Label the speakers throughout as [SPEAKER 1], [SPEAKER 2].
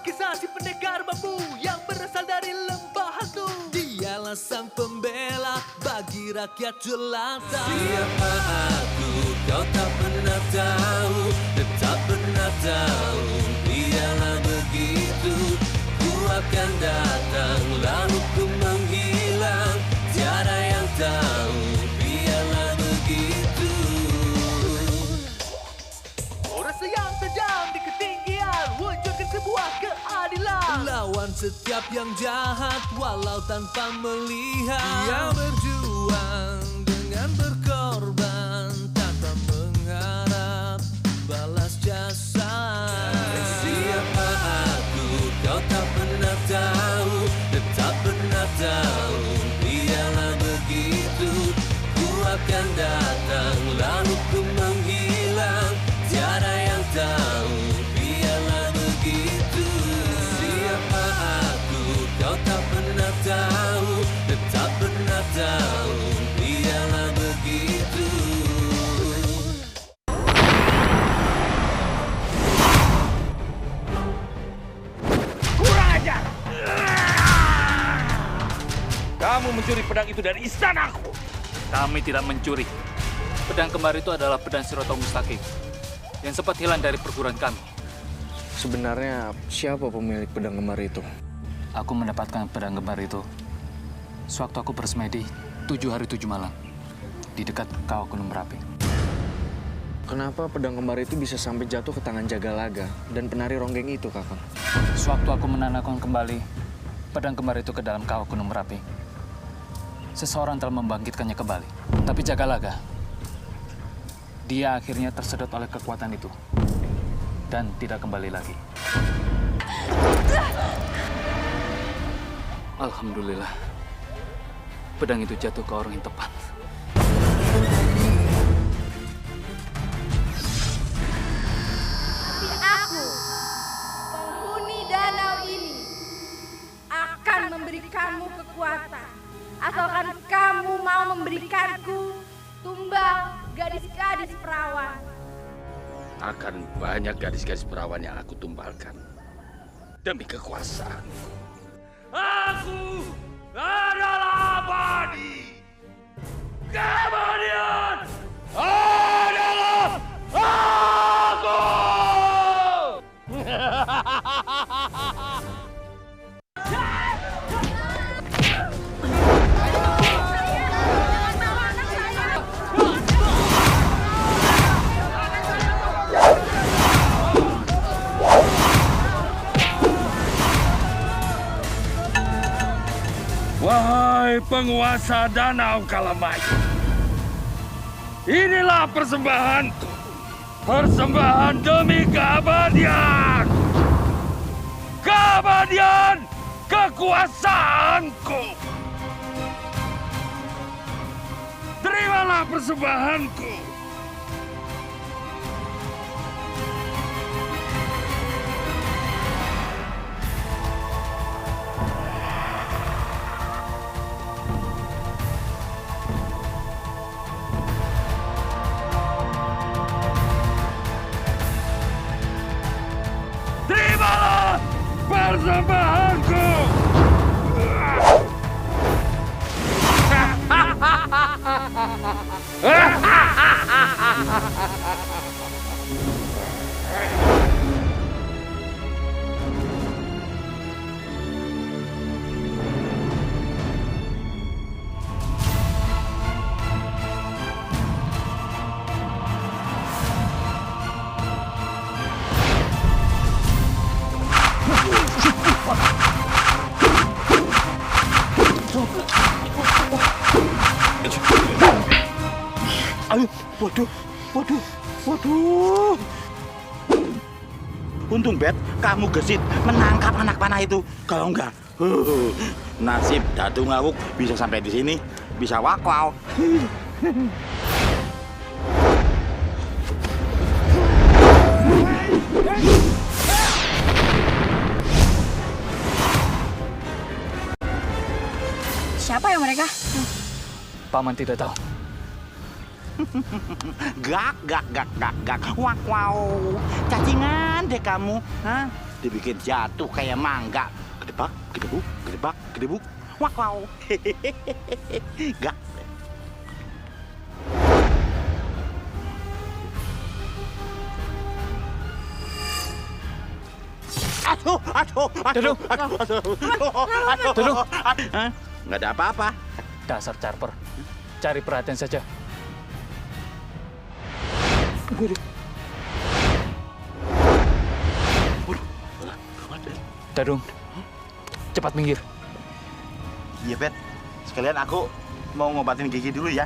[SPEAKER 1] kisah si pendekar bambu yang berasal dari lembah hantu. Dialah sang pembela bagi rakyat jelata. Siapa aku kau tak pernah tahu, tetap pernah tahu. Dialah begitu, ku akan datang lalu ku menghilang. Tiada yang tahu, biarlah begitu. Rasa yang tajam di ketinggian, wujudkan sebuah keadilan. Lawan setiap yang jahat walau tanpa melihat. Dia berjuang dengan berkorban tanpa mengharap balas jasa. Siapa aku kau tak pernah tahu, tetap pernah tahu. Biarlah begitu, ku akan datang lalu ku menghilang. Tiada yang tahu, biarlah begitu. Siapa aku kau tak pernah tahu, tetap pernah tahu. Biarlah begitu.
[SPEAKER 2] Kurang ajar! Kamu mencuri pedang itu dari istanaku.
[SPEAKER 3] Kami tidak mencuri. Pedang kembar itu adalah pedang Sirotong Mustaqim yang sempat hilang dari perguruan kami.
[SPEAKER 4] Sebenarnya siapa pemilik pedang kembar itu?
[SPEAKER 3] Aku mendapatkan pedang kembar itu sewaktu aku bersemedi 7 hari 7 malam di dekat kawah Gunung Merapi.
[SPEAKER 4] Kenapa pedang kembar itu bisa sampai jatuh ke tangan Jagalaga dan penari ronggeng itu, Kakang?
[SPEAKER 3] Sewaktu aku menanamkan kembali pedang kembar itu ke dalam kawah Gunung Merapi, seseorang telah membangkitkannya kembali. Tapi Jagalaga, dia akhirnya tersedot oleh kekuatan itu dan tidak kembali lagi. Alhamdulillah, pedang itu jatuh ke orang yang tepat.
[SPEAKER 5] Tapi aku, penghuni danau ini, akan memberi kamu kekuatan. Asalkan kamu mau memberikanku tumbal gadis-gadis perawan.
[SPEAKER 2] Akan banyak gadis-gadis perawan yang aku tumbalkan demi kekuasaan. Aku adalah abadi. Kemudian adalah aku. Wahai penguasa Danau Kalamaya, inilah persembahanku. Persembahan demi keabadian. Keabadian kekuasaanku. Terimalah persembahanku. Terimalah persembahanku.
[SPEAKER 6] Aduh, waduh. Untung, Bet, kamu gesit menangkap anak panah itu. Kalau enggak, nasib Datu Ngawuk bisa sampai di sini, bisa wakwau.
[SPEAKER 5] Siapa ya mereka?
[SPEAKER 3] Paman tidak tahu.
[SPEAKER 6] Gak. Wak, wow. Cacingan deh kamu. Hah? dibikin jatuh kayak mangga. Gedebak, gedebuk, gedebak, gedebuk. Wak wow. Gak. Aduh.
[SPEAKER 3] Dudung. Dudung.
[SPEAKER 6] Hah? Nggak ada apa-apa.
[SPEAKER 3] Dasar Carper. Cari perhatian saja. Dadung, cepat minggir.
[SPEAKER 6] Iya, Bet. Sekalian aku mau ngobatin gigi dulu ya.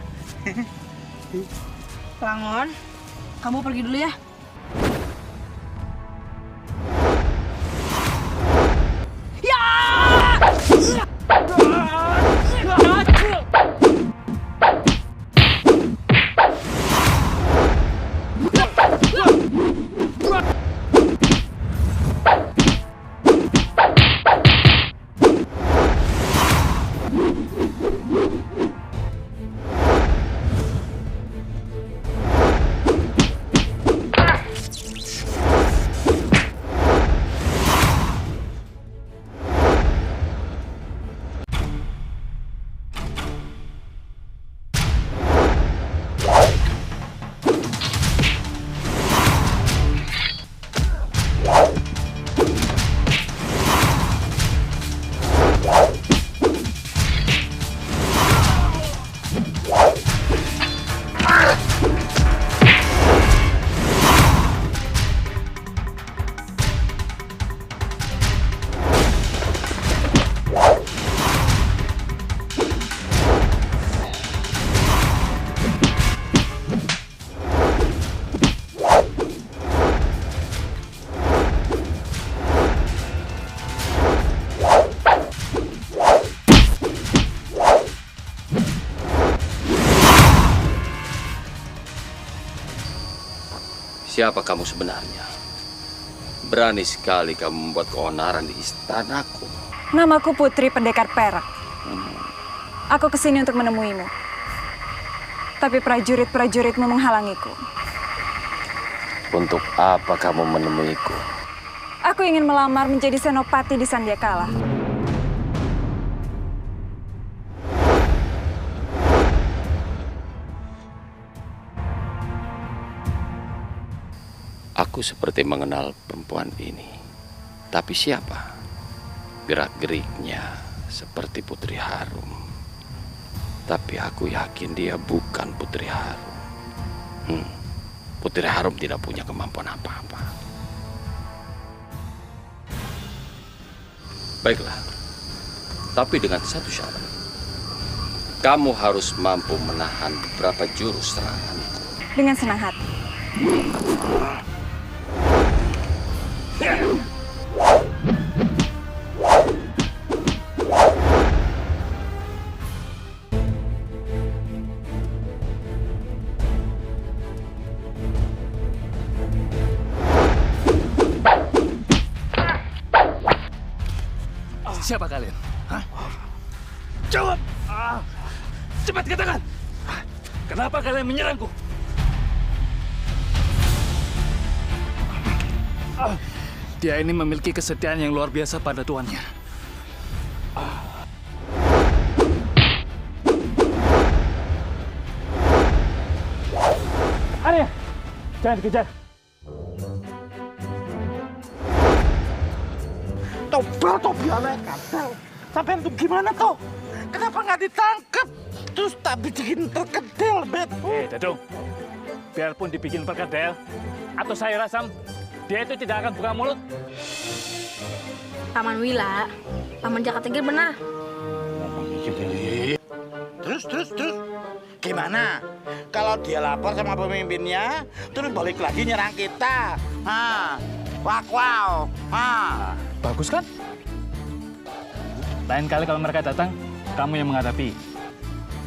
[SPEAKER 5] Langon, kamu pergi dulu ya.
[SPEAKER 7] Siapa kamu sebenarnya? Berani sekali kamu membuat keonaran di istanaku.
[SPEAKER 8] Namaku Putri Pendekar Perak. Aku kesini untuk menemuimu. Tapi prajurit-prajuritmu menghalangiku.
[SPEAKER 7] Untuk apa kamu menemuiku?
[SPEAKER 8] Aku ingin melamar menjadi senopati di Sandiakala.
[SPEAKER 7] Aku seperti mengenal perempuan ini. Tapi siapa? Gerak-geriknya seperti Putri Harum. Tapi aku yakin dia bukan Putri Harum. Putri Harum tidak punya kemampuan apa-apa. Baiklah. Tapi dengan satu syarat. Kamu harus mampu menahan beberapa jurus seranganku.
[SPEAKER 8] Dengan senang hati.
[SPEAKER 3] Siapa kalian? Hah? Jawab! Cepat katakan! Kenapa kalian menyerangku? Dia ini memiliki kesetiaan yang luar biasa pada tuannya. Arya, jangan dikejar.
[SPEAKER 6] Tobi anak kasar. Sampai itu gimana toh? Kenapa nggak ditangkap? Terus tak bikin perkedel, Bet.
[SPEAKER 3] Dadung, biarpun dibikin perkedel atau sayur asam, dia itu tidak akan buka mulut.
[SPEAKER 5] Paman Wila, Paman Jaka Tingkir benar.
[SPEAKER 6] Terus. Gimana? Kalau dia lapor sama pemimpinnya, terus balik lagi nyerang kita. Wow.
[SPEAKER 3] Bagus kan? Lain kali kalau mereka datang, kamu yang menghadapi.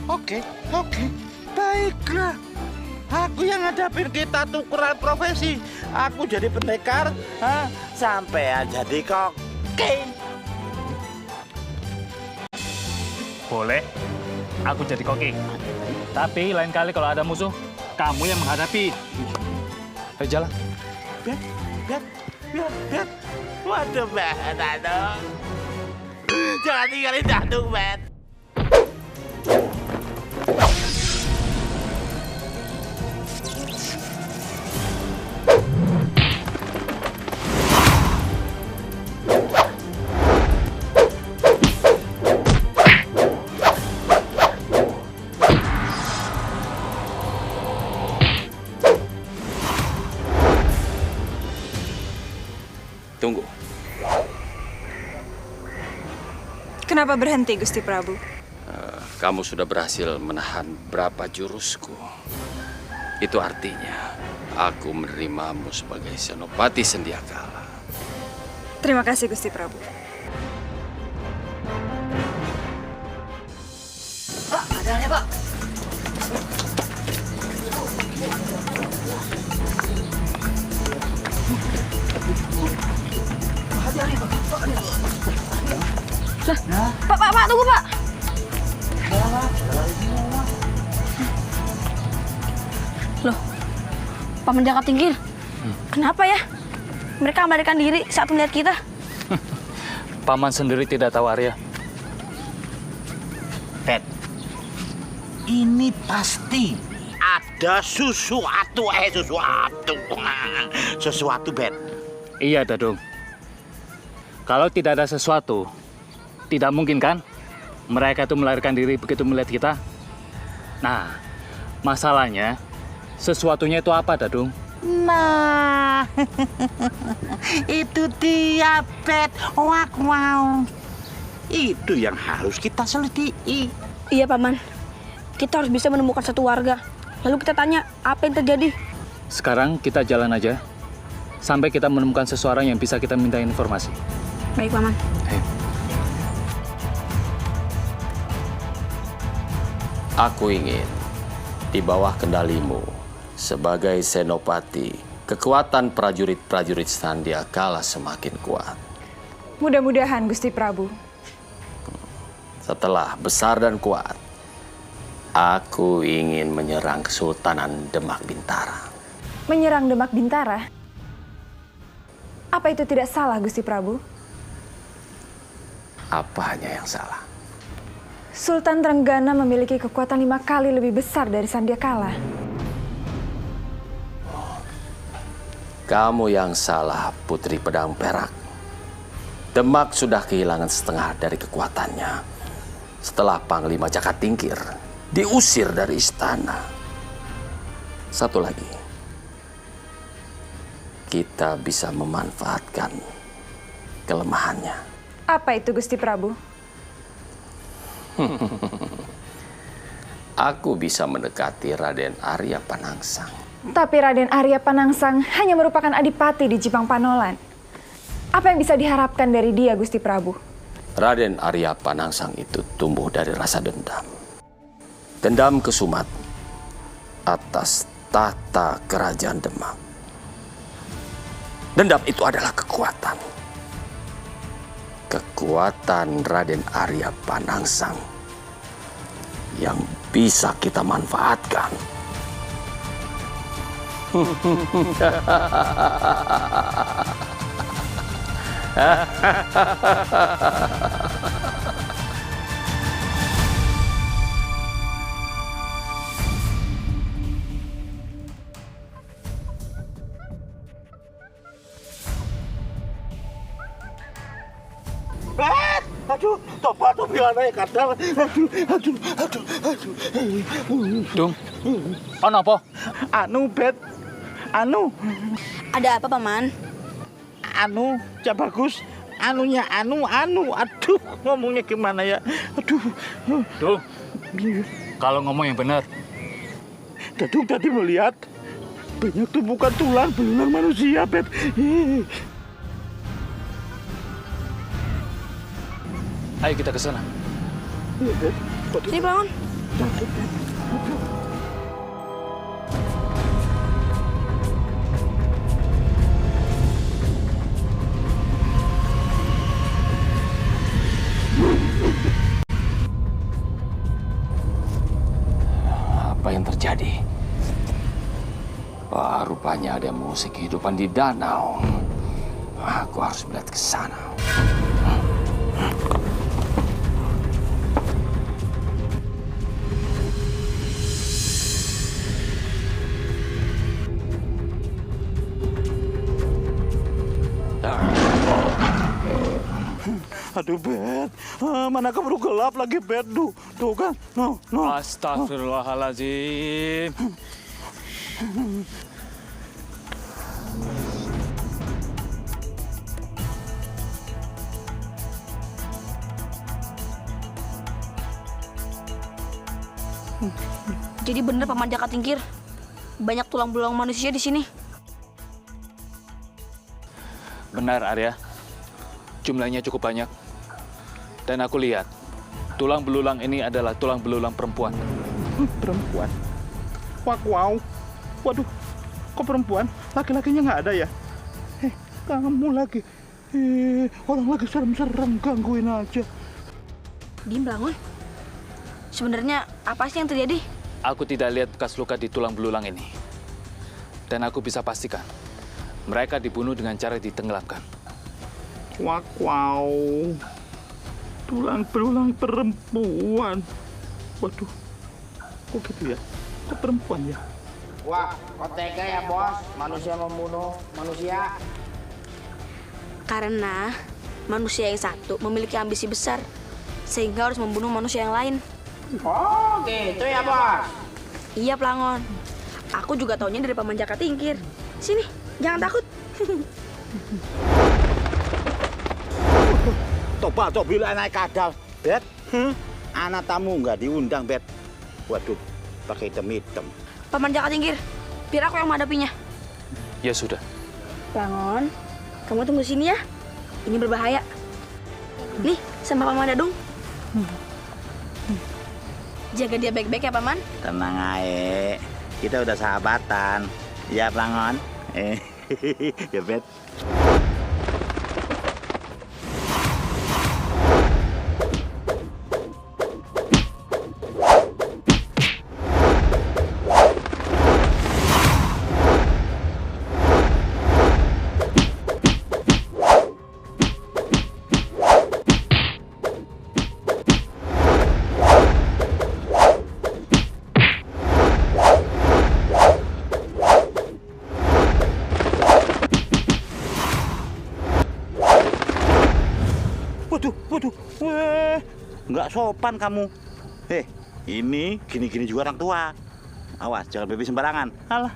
[SPEAKER 6] Oke. Baiklah. Aku yang ngadapin kita tukeran profesi. Aku jadi pendekar, sampai jadi koki.
[SPEAKER 3] Boleh, aku jadi koki. Tapi lain kali kalau ada musuh, kamu yang menghadapi. Ayo jalan.
[SPEAKER 6] Bet. Waduh, Bet, aduh. Jangan tinggalin Datuk, Bet.
[SPEAKER 7] Tunggu.
[SPEAKER 8] Kenapa berhenti, Gusti Prabu?
[SPEAKER 7] Kamu sudah berhasil menahan berapa jurusku. Itu artinya aku menerimamu sebagai Senopati Sandiakala.
[SPEAKER 8] Terima kasih, Gusti Prabu.
[SPEAKER 5] Pak, ada aneh, Pak. Lah, Pak, tunggu, Pak. Loh, Paman Jakatingkir, kenapa ya? Mereka melarikan diri saat melihat kita.
[SPEAKER 3] Paman sendiri tidak tahu, Arya.
[SPEAKER 6] Bet, ini pasti ada sesuatu, sesuatu, Bet.
[SPEAKER 3] Iya, Dadung. Kalau tidak ada sesuatu, tidak mungkin kan mereka itu melarikan diri begitu melihat kita? Nah, masalahnya sesuatunya itu apa, Dadung?
[SPEAKER 6] Nah, itu dia, Bet. Wow. Itu yang harus kita selidiki.
[SPEAKER 5] Iya, Paman. Kita harus bisa menemukan satu warga. Lalu kita tanya apa yang terjadi.
[SPEAKER 3] Sekarang kita jalan aja sampai kita menemukan seseorang yang bisa kita minta informasi.
[SPEAKER 5] Baik, Paman.
[SPEAKER 3] Ayo.
[SPEAKER 7] Aku ingin di bawah kendalimu sebagai Senopati, kekuatan prajurit-prajurit Sandiakala semakin kuat.
[SPEAKER 8] Mudah-mudahan, Gusti Prabu.
[SPEAKER 7] Setelah besar dan kuat, aku ingin menyerang Kesultanan Demak Bintara.
[SPEAKER 8] Menyerang Demak Bintara? Apa itu tidak salah, Gusti Prabu?
[SPEAKER 7] Apanya yang salah?
[SPEAKER 8] Sultan Trenggana memiliki kekuatan 5 kali lebih besar dari Sandiakala.
[SPEAKER 7] Kamu yang salah, Putri Pedang Perak. Demak sudah kehilangan setengah dari kekuatannya setelah Panglima Jakatingkir diusir dari istana. Satu lagi, kita bisa memanfaatkan kelemahannya.
[SPEAKER 8] Apa itu, Gusti Prabu?
[SPEAKER 7] Aku bisa mendekati Raden Arya Panangsang.
[SPEAKER 8] Tapi Raden Arya Panangsang hanya merupakan adipati di Jipang Panolan. Apa yang bisa diharapkan dari dia, Gusti Prabu?
[SPEAKER 7] Raden Arya Panangsang itu tumbuh dari rasa dendam. Dendam kesumat atas tata kerajaan Demak. Dendam itu adalah kekuatan. Kekuatan Raden Arya Panangsang yang bisa kita manfaatkan.
[SPEAKER 6] Bet, aduh, tobat aneh kadal. Aduh.
[SPEAKER 3] Dung, ono apa?
[SPEAKER 6] Anu, Bet. Anu,
[SPEAKER 5] Ada apa, Paman?
[SPEAKER 6] Cak Bagus. Anunya, aduh, ngomongnya gimana ya? Aduh.
[SPEAKER 3] Dung, kalau ngomong yang benar.
[SPEAKER 6] Dadung tadi melihat banyak tumpukan tulang belulang manusia, Bet.
[SPEAKER 3] Ayo kita ke sana.
[SPEAKER 5] Sini, Paman.
[SPEAKER 7] Apa yang terjadi? Wah, rupanya ada musik kehidupan di danau. Aku harus melihat ke sana.
[SPEAKER 6] Aduh, Bet. Mana keburu gelap lagi, Bet. Tuh kan. No.
[SPEAKER 3] Astagfirullahaladzim.
[SPEAKER 5] Jadi bener Paman Jaka Tingkir, banyak tulang belulang manusia di sini.
[SPEAKER 3] Benar, Arya. Jumlahnya cukup banyak. Dan aku lihat, tulang belulang ini adalah tulang belulang perempuan.
[SPEAKER 6] Perempuan? Wow. Waduh, kok perempuan? Laki-lakinya nggak ada ya? Kamu lagi. Orang lagi serem-serem, gangguin aja.
[SPEAKER 5] Dim, bangun. Sebenarnya apa sih yang terjadi?
[SPEAKER 3] Aku tidak lihat bekas luka di tulang belulang ini. Dan aku bisa pastikan, mereka dibunuh dengan cara ditenggelamkan.
[SPEAKER 6] Wow. Tulang belulang perempuan. Waduh, kok gitu ya? Kok perempuan ya?
[SPEAKER 9] Wah, kok tega ya bos? Manusia membunuh manusia.
[SPEAKER 5] Karena manusia yang satu memiliki ambisi besar, sehingga harus membunuh manusia yang lain.
[SPEAKER 9] Oh, gitu ya bos?
[SPEAKER 5] Iya, Plangon. Aku juga taunya dari Paman Jaka Tingkir. Sini, jangan takut.
[SPEAKER 6] Coba bila naik kadal, Bet. Anak tamu nggak diundang, Bet. Waduh, pakai hitam-hitam.
[SPEAKER 5] Paman Jaka Tingkir, biar aku yang menghadapinya.
[SPEAKER 3] Ya sudah.
[SPEAKER 5] Plangon, kamu tunggu sini ya. Ini berbahaya. Nih, sama Paman Dadung. Jaga dia baik-baik ya, Paman.
[SPEAKER 6] Tenang aja, kita udah sahabatan. Ya, Plangon. Ya, Bet. Waduh, nggak sopan kamu. Ini gini-gini juga orang tua. Awas, jangan pipi sembarangan.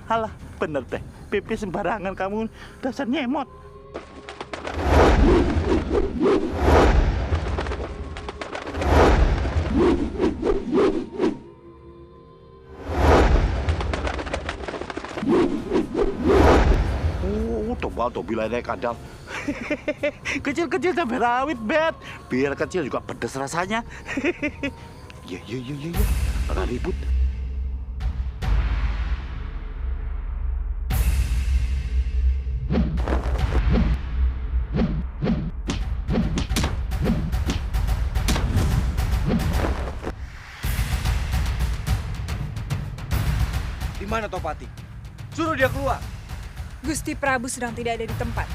[SPEAKER 6] Alah, bener deh. Pipi sembarangan kamu, dasar nyemot. Tobal bila naik kadal. Kecil-kecil sampai rawit, Bet. Biar kecil juga pedes rasanya. Ya. Bakal ribut.
[SPEAKER 10] Di mana Topati? Suruh dia keluar.
[SPEAKER 8] Gusti Prabu sedang tidak ada di tempat.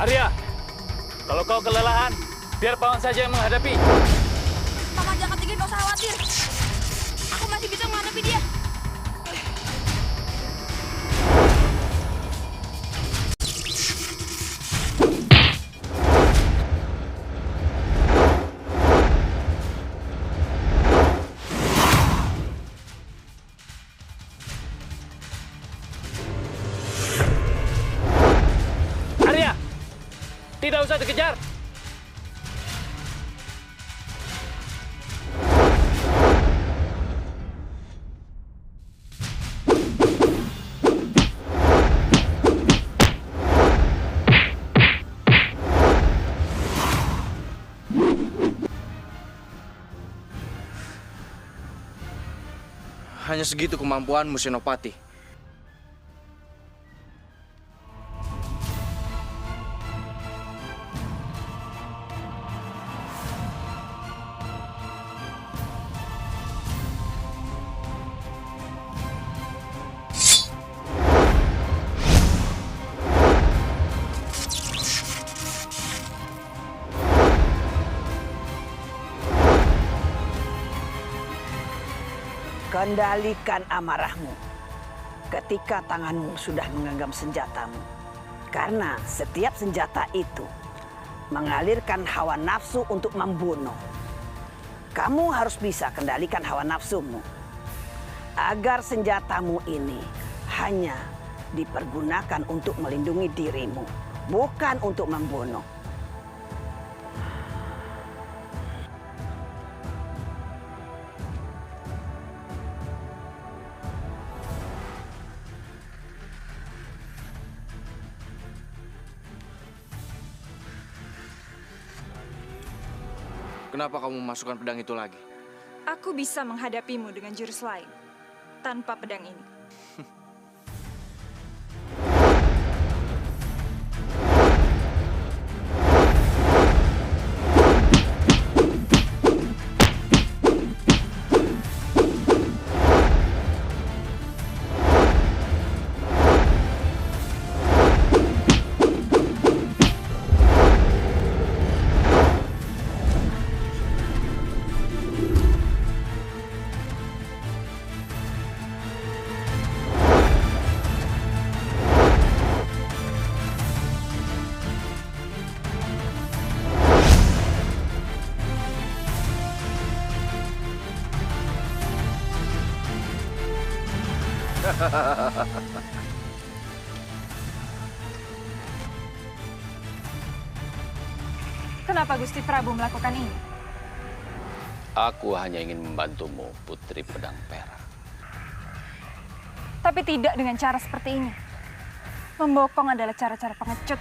[SPEAKER 3] Arya, kalau kau kelelahan, biar Paman saja yang menghadapi.
[SPEAKER 5] Paman Jaka Tingkir, kau usah khawatir. Aku masih bisa menghadapi dia.
[SPEAKER 3] Tidak usah dikejar.
[SPEAKER 4] Hanya segitu kemampuanmu, Senopati.
[SPEAKER 11] Kendalikan amarahmu ketika tanganmu sudah menggenggam senjatamu. Karena setiap senjata itu mengalirkan hawa nafsu untuk membunuh. Kamu harus bisa kendalikan hawa nafsumu agar senjatamu ini hanya dipergunakan untuk melindungi dirimu, bukan untuk membunuh.
[SPEAKER 4] Kenapa kamu memasukkan pedang itu lagi?
[SPEAKER 8] Aku bisa menghadapimu dengan jurus lain tanpa pedang ini. Kenapa Gusti Prabu melakukan ini?
[SPEAKER 7] Aku hanya ingin membantumu, Putri Pedang Perak.
[SPEAKER 8] Tapi tidak dengan cara seperti ini. Membokong adalah cara-cara pengecut.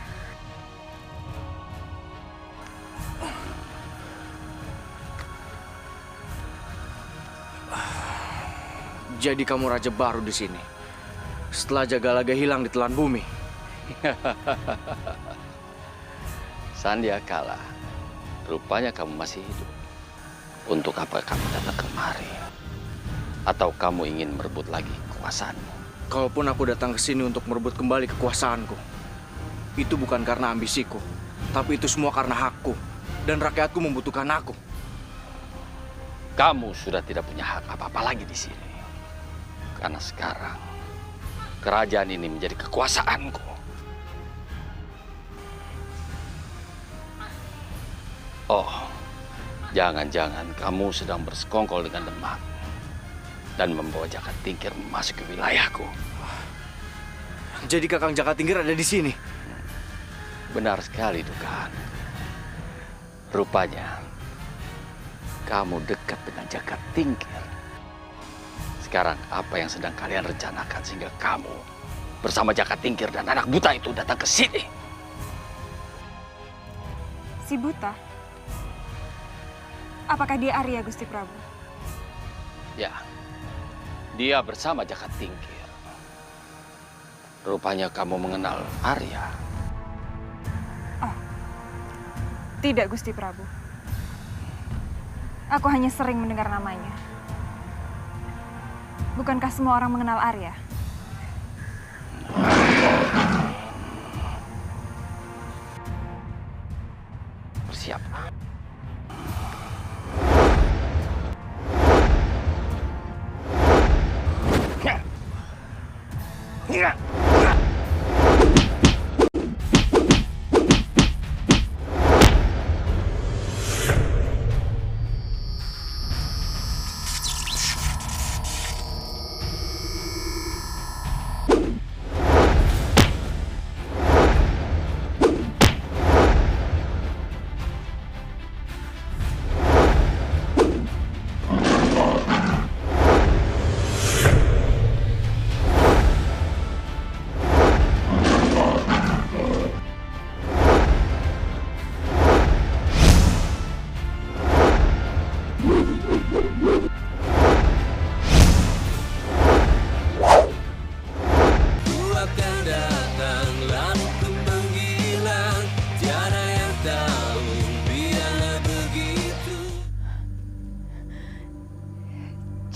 [SPEAKER 4] Jadi kamu raja baru di sini. Setelah Jagalaga hilang di telan bumi.
[SPEAKER 7] Sandiakala, rupanya kamu masih hidup. Untuk apa kamu datang kemari? Atau kamu ingin merebut lagi kekuasaanmu?
[SPEAKER 4] Kalaupun aku datang ke sini untuk merebut kembali kekuasaanku, itu bukan karena ambisiku, tapi itu semua karena hakku. Dan rakyatku membutuhkan aku.
[SPEAKER 7] Kamu sudah tidak punya hak apa-apa lagi di sini. Karena sekarang, kerajaan ini menjadi kekuasaanku. Oh, jangan-jangan kamu sedang bersekongkol dengan Demak dan membawa Jakatingkir masuk ke wilayahku.
[SPEAKER 4] Jadi Kakang Jakatingkir ada di sini?
[SPEAKER 7] Benar sekali, Dukan. Rupanya, kamu dekat dengan Jakatingkir. Sekarang apa yang sedang kalian rencanakan sehingga kamu bersama Jakatingkir dan anak buta itu datang ke sini?
[SPEAKER 8] Si buta? Apakah dia Arya, Gusti Prabu?
[SPEAKER 7] Ya, dia bersama Jakatingkir. Rupanya kamu mengenal Arya.
[SPEAKER 8] Oh, tidak, Gusti Prabu. Aku hanya sering mendengar namanya. Bukankah semua orang mengenal Arya?
[SPEAKER 7] Bersiap.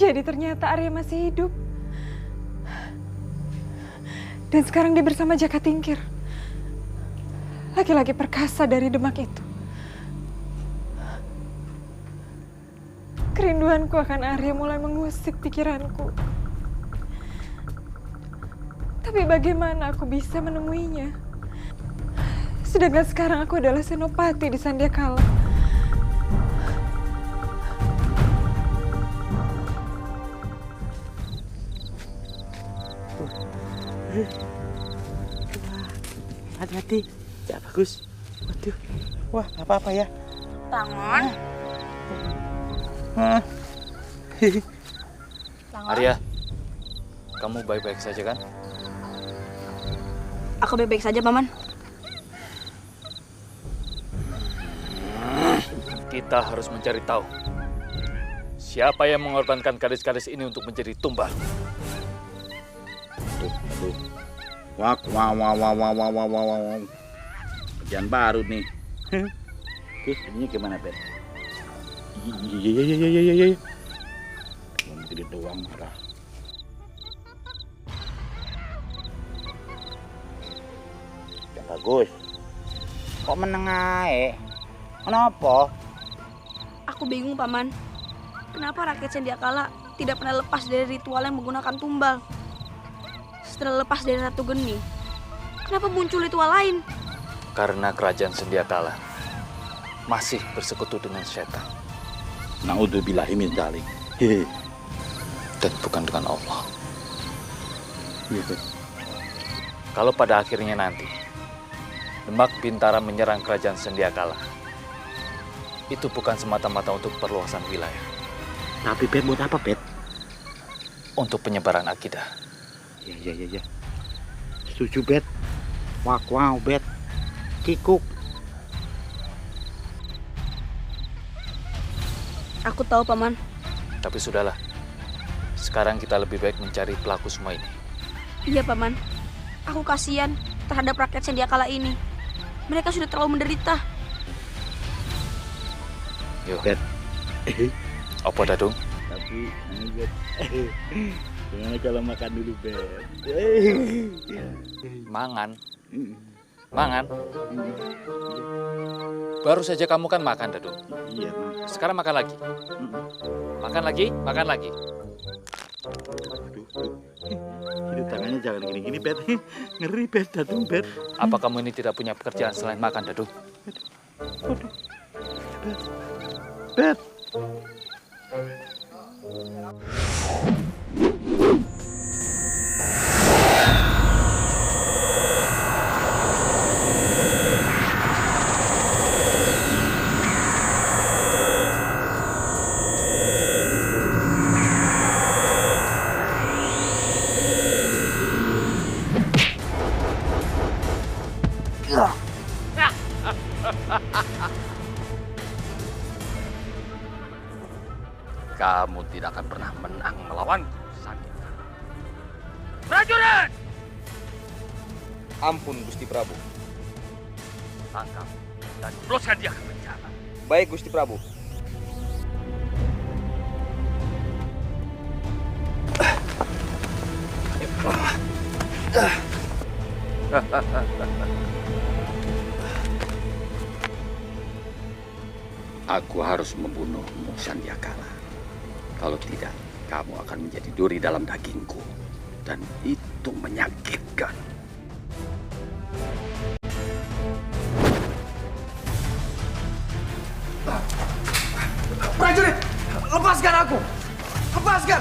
[SPEAKER 8] Jadi ternyata Arya masih hidup. Dan sekarang dia bersama Jaka Tingkir. Laki-laki perkasa dari Demak itu. Kerinduanku akan Arya mulai mengusik pikiranku. Tapi bagaimana aku bisa menemuinya? Sedangkan sekarang aku adalah senopati di Sandiakala.
[SPEAKER 6] Hati-hati, ya bagus. Waduh, wah apa-apa ya.
[SPEAKER 5] Tangan.
[SPEAKER 3] Arya, kamu baik-baik saja kan?
[SPEAKER 5] Aku baik-baik saja, Paman.
[SPEAKER 3] Kita harus mencari tahu siapa yang mengorbankan gadis-gadis ini untuk menjadi tumbal.
[SPEAKER 6] Aduh. Wow. Kerjaan baru nih. Oke, ininya gimana, Bet? Iya. Cuma gede doang marah. Ya bagus. Kok meneng ae? Kenapa?
[SPEAKER 5] Aku bingung, Paman. Kenapa rakyat Sandiakala tidak pernah lepas dari ritual yang menggunakan tumbal? Setelah lepas dari Ratu Geni, kenapa muncul ritual lain?
[SPEAKER 3] Karena kerajaan Sandiakala masih bersekutu dengan setan.
[SPEAKER 6] Naudzubillahi min dzalik.
[SPEAKER 3] Dan bukan dengan Allah. Kalau pada akhirnya nanti Demak Bintara menyerang kerajaan Sandiakala, itu bukan semata-mata untuk perluasan wilayah.
[SPEAKER 6] Tapi Bet, buat apa, Bet?
[SPEAKER 3] Untuk penyebaran akidah.
[SPEAKER 6] Iya. Setuju, Bet. Wow, Bet. Kikuk.
[SPEAKER 5] Aku tahu, Paman.
[SPEAKER 3] Tapi sudahlah. Sekarang kita lebih baik mencari pelaku semua ini.
[SPEAKER 5] Iya, Paman. Aku kasihan terhadap rakyat Sandiakala ini. Mereka sudah terlalu menderita.
[SPEAKER 3] Yuk.
[SPEAKER 6] Bet.
[SPEAKER 3] Apa Dadung?
[SPEAKER 6] Tapi, ini Bet. Gimana kalau makan dulu, Bet?
[SPEAKER 3] Mangan? Baru saja kamu kan makan, Dadung.
[SPEAKER 6] Iya, Mang.
[SPEAKER 3] Sekarang makan lagi. Makan lagi.
[SPEAKER 6] Aduh. Tangannya jangan gini-gini, Bet. Ngeri, Bet. Dadung, Bet.
[SPEAKER 3] Apa kamu ini tidak punya pekerjaan selain makan, Dadung?
[SPEAKER 6] Waduh. Bet.
[SPEAKER 7] Kamu tidak akan pernah menang melawanku, Sandika.
[SPEAKER 2] Prajurit!
[SPEAKER 10] Ampun, Gusti Prabu.
[SPEAKER 2] Tangkap dan jebloskan dia ke penjara.
[SPEAKER 10] Baik, Gusti Prabu.
[SPEAKER 7] Aku harus membunuhmu, Sandiakala. Kalau tidak, kamu akan menjadi duri dalam dagingku. Dan itu menyakitkan.
[SPEAKER 10] Prajurit, lepaskan aku! Lepaskan!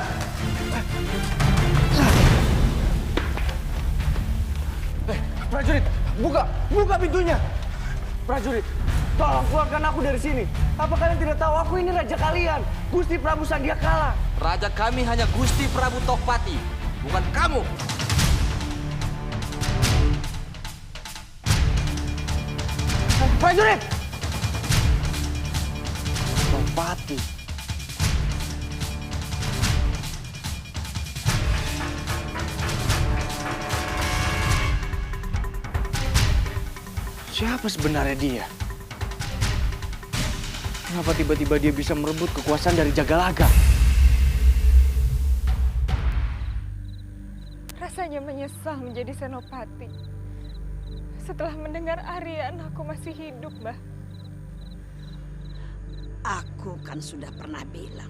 [SPEAKER 10] Prajurit, buka pintunya! Prajurit, tolong keluarkan aku dari sini. Apa kalian tidak tahu aku ini raja kalian, Gusti Prabu Sandiakala?
[SPEAKER 1] Raja kami hanya Gusti Prabu Tokpati, bukan kamu.
[SPEAKER 10] Prajurit! Tokpati. Siapa sebenarnya dia? Kenapa tiba-tiba dia bisa merebut kekuasaan dari Jagalaga?
[SPEAKER 8] hanya menyesal menjadi senopati. Setelah mendengar Arya anakku masih hidup, Mbah.
[SPEAKER 11] Aku kan sudah pernah bilang,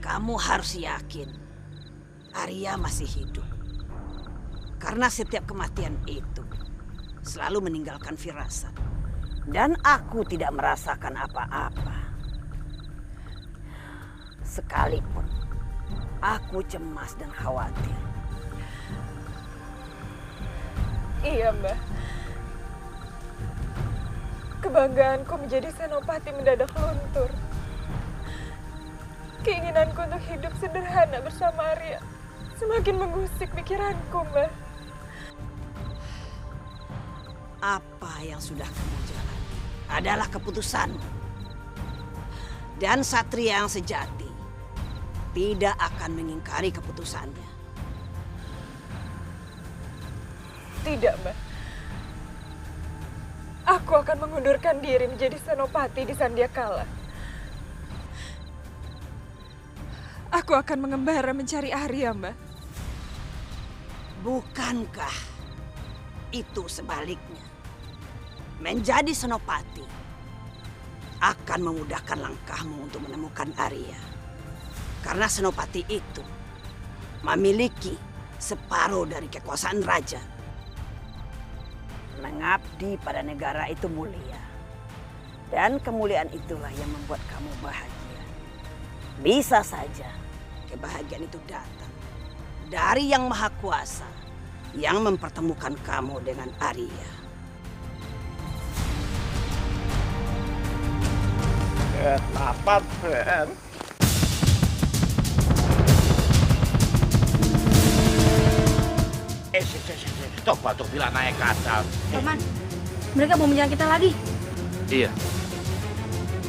[SPEAKER 11] kamu harus yakin Arya masih hidup. Karena setiap kematian itu selalu meninggalkan firasat. Dan aku tidak merasakan apa-apa. Sekalipun aku cemas dan khawatir.
[SPEAKER 8] Iya, Mbah. Kebanggaanku menjadi senopati mendadak luntur. Keinginanku untuk hidup sederhana bersama Arya semakin menggusik pikiranku, Mbah.
[SPEAKER 11] Apa yang sudah kamu jalani adalah keputusanmu. Dan satria yang sejati tidak akan mengingkari keputusannya.
[SPEAKER 8] Tidak, Mbak. Aku akan mengundurkan diri menjadi senopati di Sandiakala. Aku akan mengembara mencari Arya, Mbak.
[SPEAKER 11] Bukankah itu sebaliknya? Menjadi senopati akan memudahkan langkahmu untuk menemukan Arya. Karena senopati itu memiliki separuh dari kekuasaan raja. Mengabdi pada negara itu mulia. Dan kemuliaan itulah yang membuat kamu bahagia. Bisa saja kebahagiaan itu datang dari Yang Maha Kuasa yang mempertemukan kamu dengan Arya.
[SPEAKER 6] Apa, Ben? Coba tuh bilang naik ke atas.
[SPEAKER 5] Paman, mereka mau menyerang kita lagi.
[SPEAKER 3] Iya.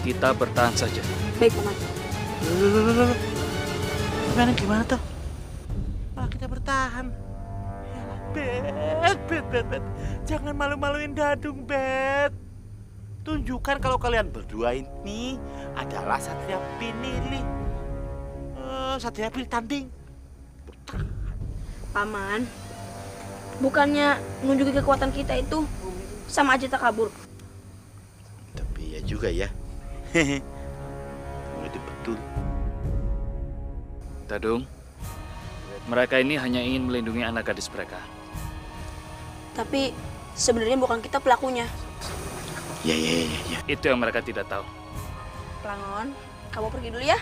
[SPEAKER 3] Kita bertahan saja.
[SPEAKER 5] Baik, Paman.
[SPEAKER 6] Gimana tuh? Malah kita bertahan. Bet. Jangan malu-maluin Dadung, Bet. Tunjukkan kalau kalian berdua ini adalah Satria Pinili. Satria Pilih Tanding.
[SPEAKER 5] Paman, bukannya menunjuki kekuatan kita itu sama aja tak kabur.
[SPEAKER 6] Tapi ya juga ya. Itu betul.
[SPEAKER 3] Dadung, mereka ini hanya ingin melindungi anak gadis mereka.
[SPEAKER 5] Tapi sebenarnya bukan kita pelakunya.
[SPEAKER 6] Ya.
[SPEAKER 3] Itu yang mereka tidak tahu.
[SPEAKER 5] Plangon, kamu pergi dulu ya.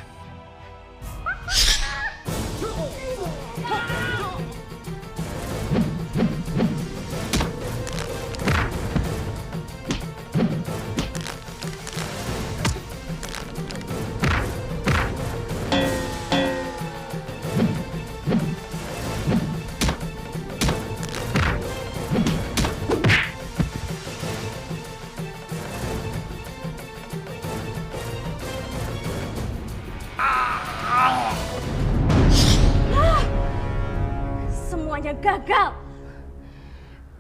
[SPEAKER 12] Semuanya gagal.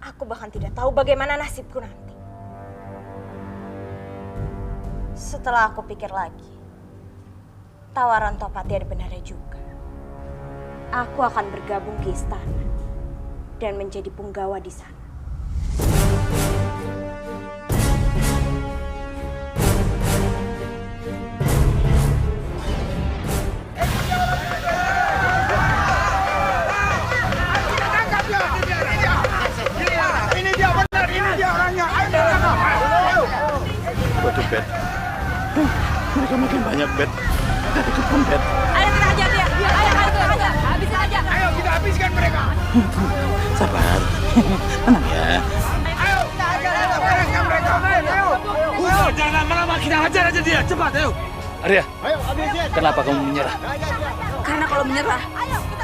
[SPEAKER 12] Aku bahkan tidak tahu bagaimana nasibku nanti. Setelah aku pikir lagi, tawaran Topati ada benarnya juga. Aku akan bergabung ke istana dan menjadi punggawa di sana.
[SPEAKER 6] Waduh, Bet. Mereka makin banyak, Bet. Kita ikutkan, Bet.
[SPEAKER 12] Ayo kita hajar dia. Ayo kita hajar. Habisin aja.
[SPEAKER 10] Ayo kita habiskan mereka.
[SPEAKER 6] Sabar. Tenang ya.
[SPEAKER 10] Ayo kita hajar mereka. Ayo. Jangan lama-lama, kita hajar aja dia. Cepat, ayo.
[SPEAKER 3] Arya, kenapa kamu menyerah?
[SPEAKER 5] Karena kalau menyerah,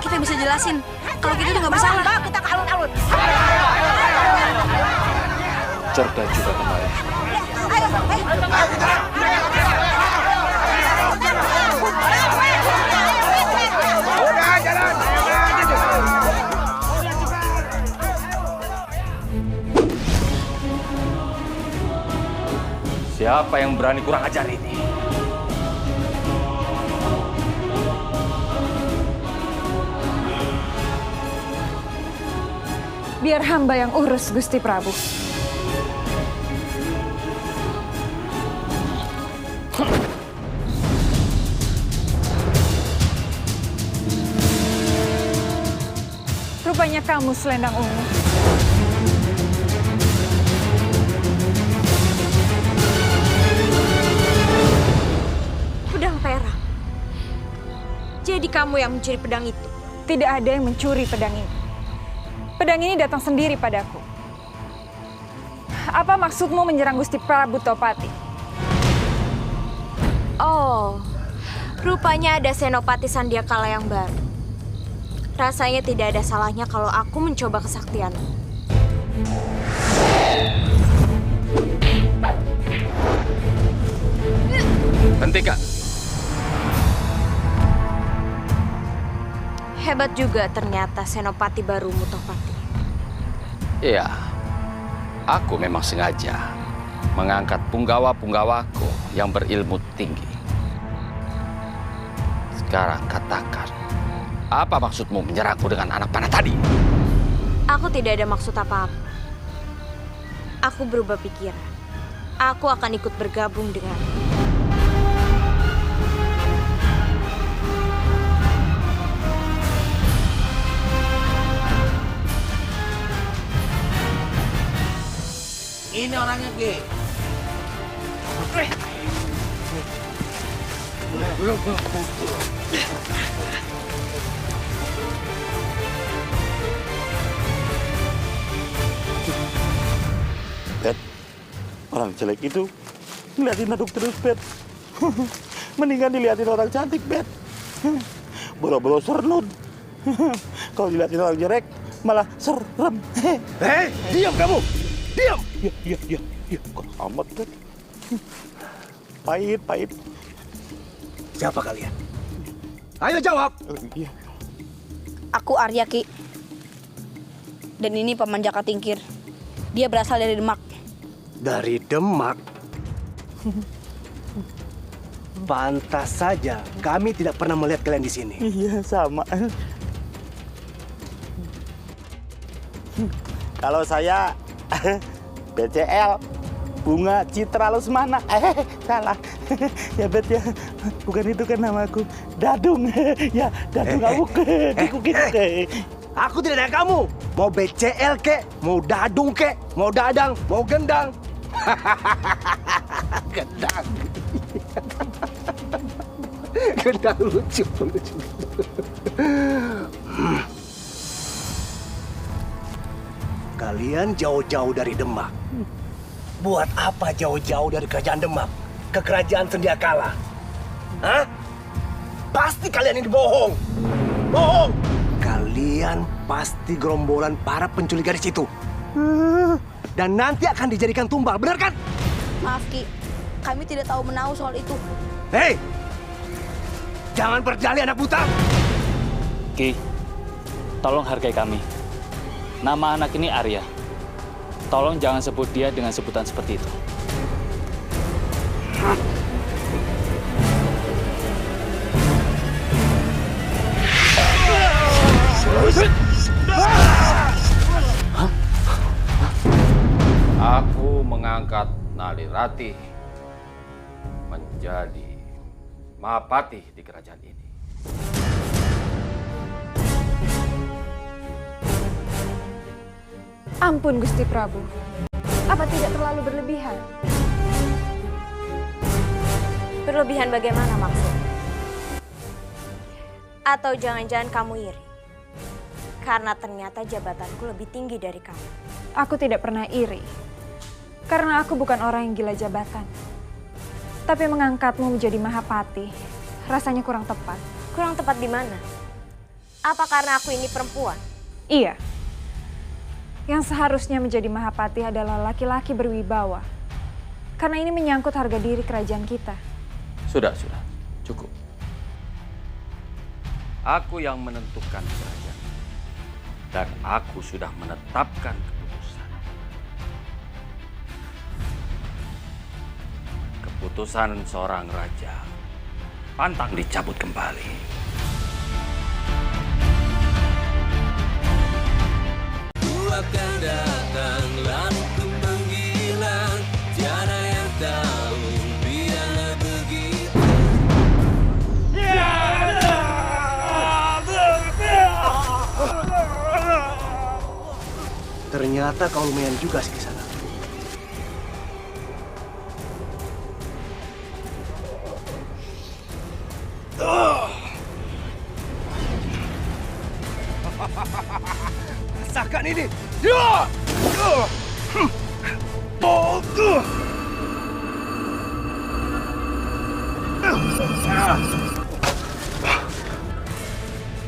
[SPEAKER 5] kita bisa jelasin kalau kita itu nggak bersalah.
[SPEAKER 12] Kita ke alun-alun.
[SPEAKER 3] Cerdas juga kemarin.
[SPEAKER 2] Siapa yang berani kurang ajar ini?
[SPEAKER 8] Biar hamba yang urus, Gusti Prabu. Rupanya kamu Selendang Ungu.
[SPEAKER 12] Pedang perak. Jadi kamu yang mencuri pedang itu?
[SPEAKER 8] Tidak ada yang mencuri pedang ini. Pedang ini datang sendiri padaku. Apa maksudmu menyerang Gusti Prabu Topati?
[SPEAKER 12] Oh, rupanya ada Senopati Sandiakala yang baru. Rasanya tidak ada salahnya kalau aku mencoba kesaktianmu.
[SPEAKER 7] Hentikan.
[SPEAKER 12] Hebat juga ternyata Senopati baru Topati.
[SPEAKER 7] Iya, aku memang sengaja mengangkat punggawa-punggawaku yang berilmu tinggi. Sekarang katakan, apa maksudmu menyerangku dengan anak panah tadi?
[SPEAKER 12] Aku tidak ada maksud apa-apa. Aku berubah pikiran. Aku akan ikut bergabung dengan.
[SPEAKER 9] Ini orangnya, Ki.
[SPEAKER 6] Bet, orang jelek itu ngeliatin aduk terus, Bet. Mendingan diliatin orang cantik, Bet. Boro-boro serlun. Kalau diliatin orang jelek, malah serem.
[SPEAKER 10] Hei, diam kamu! Diam!
[SPEAKER 6] Ya, kok amat, Bet. Pahit.
[SPEAKER 10] Siapa kalian? Ayo jawab!
[SPEAKER 6] Iya.
[SPEAKER 5] Aku Arya, Ki. Dan ini Paman Jaka Tingkir. Dia berasal dari Demak.
[SPEAKER 10] Dari Demak? Pantas saja kami tidak pernah melihat kalian di sini.
[SPEAKER 6] Iya, sama. Kalau saya BCL, Bunga Citra Lesmana. Salah. Ya, Bet ya. Bukan itu kan namaku. Dadung. Ya, Dadung Awuk.
[SPEAKER 10] Aku tidak ada kamu. Mau BCL kek, mau Dadung kek, mau Dadang, mau Gendang. Gendang. Gendang lucu. Kalian jauh-jauh dari Demak. Buat apa jauh-jauh dari kerajaan Demak ke kerajaan Sandiakala? Hah? Pasti kalian ini bohong. Bohong. Kalian pasti gerombolan para penculik gadis itu. Dan nanti akan dijadikan tumbal, benar kan?
[SPEAKER 5] Maaf, Ki. Kami tidak tahu menahu soal itu.
[SPEAKER 10] Hei! Jangan berdalih anak buta!
[SPEAKER 3] Ki, tolong hargai kami. Nama anak ini Arya. Tolong jangan sebut dia dengan sebutan seperti itu.
[SPEAKER 7] Aku mengangkat Nalirati menjadi Mahapati di kerajaan ini.
[SPEAKER 8] Ampun, Gusti Prabu. Apa tidak terlalu berlebihan?
[SPEAKER 12] Berlebihan bagaimana maksudnya? Atau jangan-jangan kamu iri? Karena ternyata jabatanku lebih tinggi dari kamu.
[SPEAKER 8] Aku tidak pernah iri. Karena aku bukan orang yang gila jabatan. Tapi mengangkatmu menjadi Mahapati, rasanya kurang tepat.
[SPEAKER 12] Kurang tepat di mana? Apa karena aku ini perempuan?
[SPEAKER 8] Iya. Yang seharusnya menjadi Mahapati adalah laki-laki berwibawa. Karena ini menyangkut harga diri kerajaan kita.
[SPEAKER 7] Sudah. Cukup. Aku yang menentukan kerajaan. Dan aku sudah menetapkan keputusan. Keputusan seorang raja pantang dicabut kembali.
[SPEAKER 1] akan datang lalu ku menghilang, tiada yang tahu, biarlah begitu.
[SPEAKER 10] Ternyata kau lumayan juga sih di sana. Rasakan ini.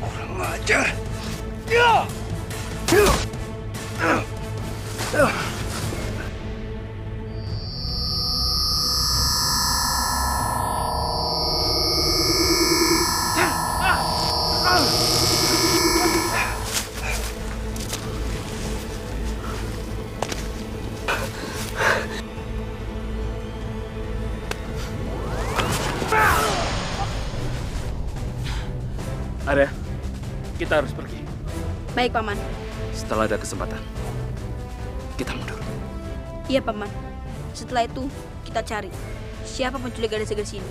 [SPEAKER 10] Kurang ajar.
[SPEAKER 3] Arya, kita harus pergi.
[SPEAKER 5] Baik, Paman.
[SPEAKER 3] Setelah ada kesempatan, kita mundur.
[SPEAKER 5] Iya, Paman. Setelah itu, kita cari siapa penculik gadis-gadis ini.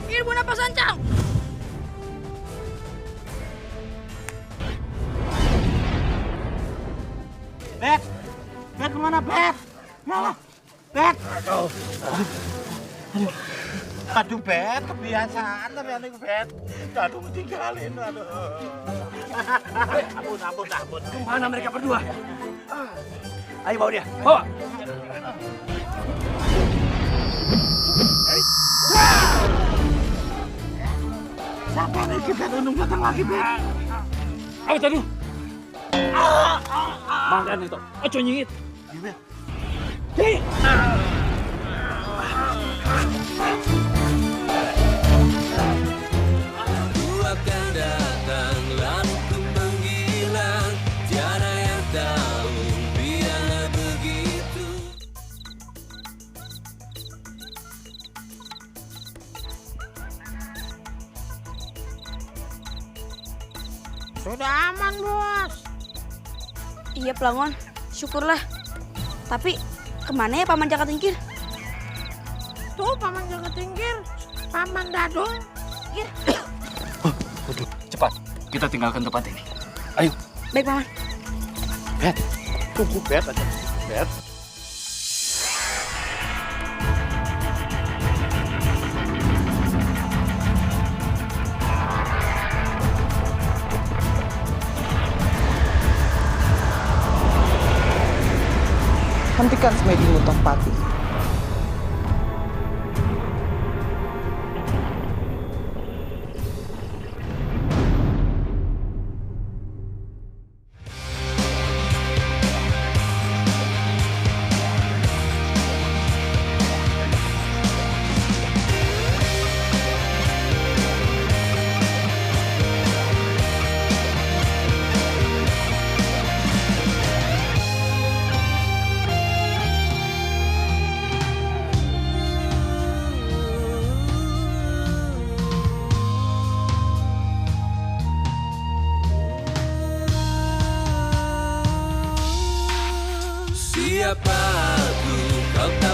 [SPEAKER 5] Ilmu napas sancang!
[SPEAKER 6] Bet! Bet kemana, Bet? Malah! Bet! Aduh, Bet, kebiasaan tapi aneh, Bet. Aduh, tinggalin, aduh. Ampun.
[SPEAKER 10] Kemana mereka berdua? Ayo bawa dia, bawa.
[SPEAKER 6] Siapa lagi, Bet? Untung datang lagi, Bet.
[SPEAKER 3] Ayo, tadu. Makan itu. Ojo nyingit.
[SPEAKER 6] Iya, Bet.
[SPEAKER 1] Ku akan datang lalu ku menghilang, tiada yang tahu, biarlah begitu.
[SPEAKER 9] Sudah aman, Bos.
[SPEAKER 5] Iya, Pelangon. Syukurlah. Tapi, kemana ya Paman Jaka Tingkir?
[SPEAKER 9] Tuh Paman Jaka Tingkir, Paman Dadung.
[SPEAKER 3] Cepat, kita tinggalkan tempat ini. Ayo.
[SPEAKER 5] Baik, Paman.
[SPEAKER 6] Bet, tunggu, Bet aja. Bet.
[SPEAKER 13] Hentikan semedimu, Tohpati.
[SPEAKER 1] Siapa aku, kau tak